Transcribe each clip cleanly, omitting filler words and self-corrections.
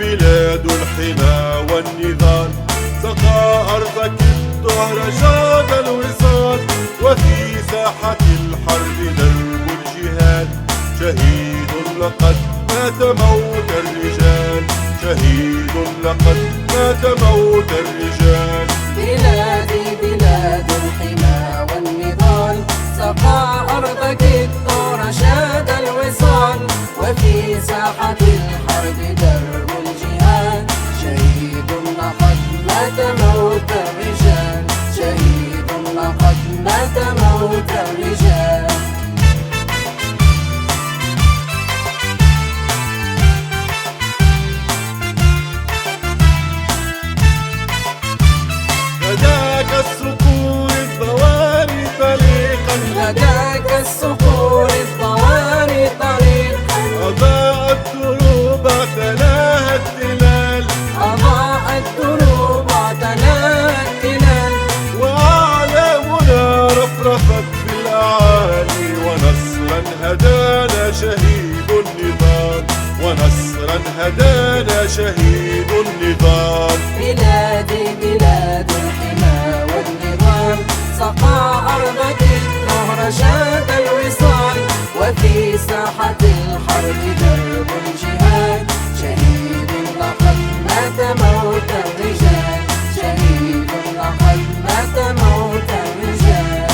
بلاد الحمى والنضال، سقى أرضك الطهر شاد الوصال، وفي ساحة الحرب درب الجهاد، شهيد لقد مات موت الرجال، شهيد لقد مات موت الرجال. بلادي بلاد الحمى والنضال، سقى أرضك الطهر شاد الوصال، وفي ساحة الحرب درب الجهاد، شهيد لقد مات موت الرجال، شهيد لقد مات موت الرجال. هداك الصقور الضواري طريقا، هداك الصقور الضواري طريقا، أضاءت دروب اعتلاها التلال، أضاءت دروب اعتلاها التلال، وأعلامنا رفرفت في الأعالي، ونصرا هدانا شهيد النضال، ونصرا هدانا شهيد النضال. بلادي بلاد الحمى والنضال، سقى أرضك الطهر شاد الوصال، وفي ساحة الحرب درب الجهاد، شهيد لقد مات موت الرجال، شهيد لقد مات موت الرجال.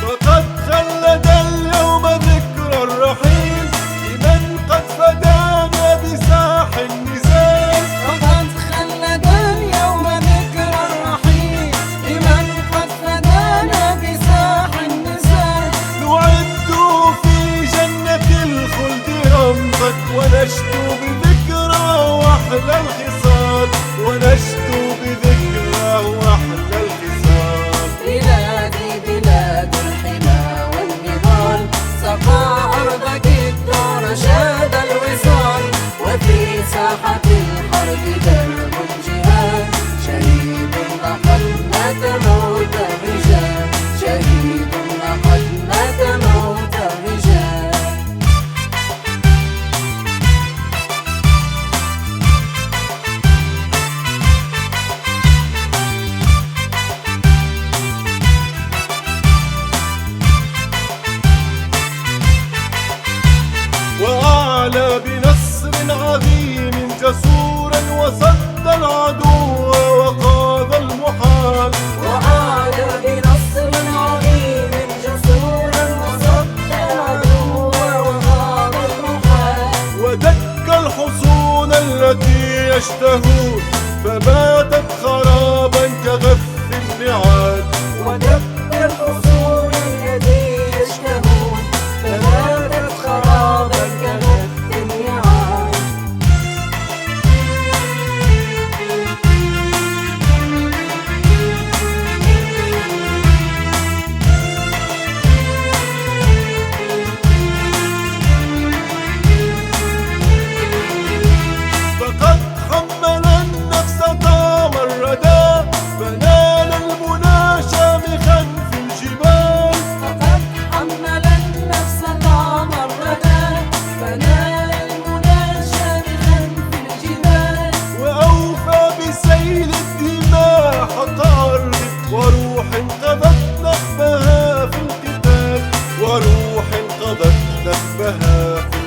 فقد خلد اليوم ذكرى الرحيل لمن قد فدانا بساح النزال، فقد خلد اليوم ذكرى الرحيل لمن قد فدانا بساح النزال، نعد في جنة الخلد رمزك، ونشدو بذكرى وأحلى الخصال، ونشدو بذكرى وأحلى الخصال. بلادي بلاد الحمى والنضال، سقى أرضك الطهر شاد الوصال، وفي ساحة الحرب درب الجهاد، شهيد لقد مات موت الرجال، شهيد لقد مات موت الرجال. وأعلى بنصر عظيم جسورا، وصد العدو وقاض المحال، وعاد بنصر عظيم جسورا، وصد العدو وغاب المحال، ودك الحصون التي يشتهون، فباتت خرابا كغف النعال، ودك الحصون التي يشتهون، فباتت خرابا كغث النعال. فقد حمل النفس طعم الردى، فنال المنى شامخا في الجبال، فقد حمل النفس طعم الردى، فنال المنى شامخا في الجبال، وأوفى بسيل الدماء حق أرض، وروح قضت نخبها في القتال، وروح قضت نخبها في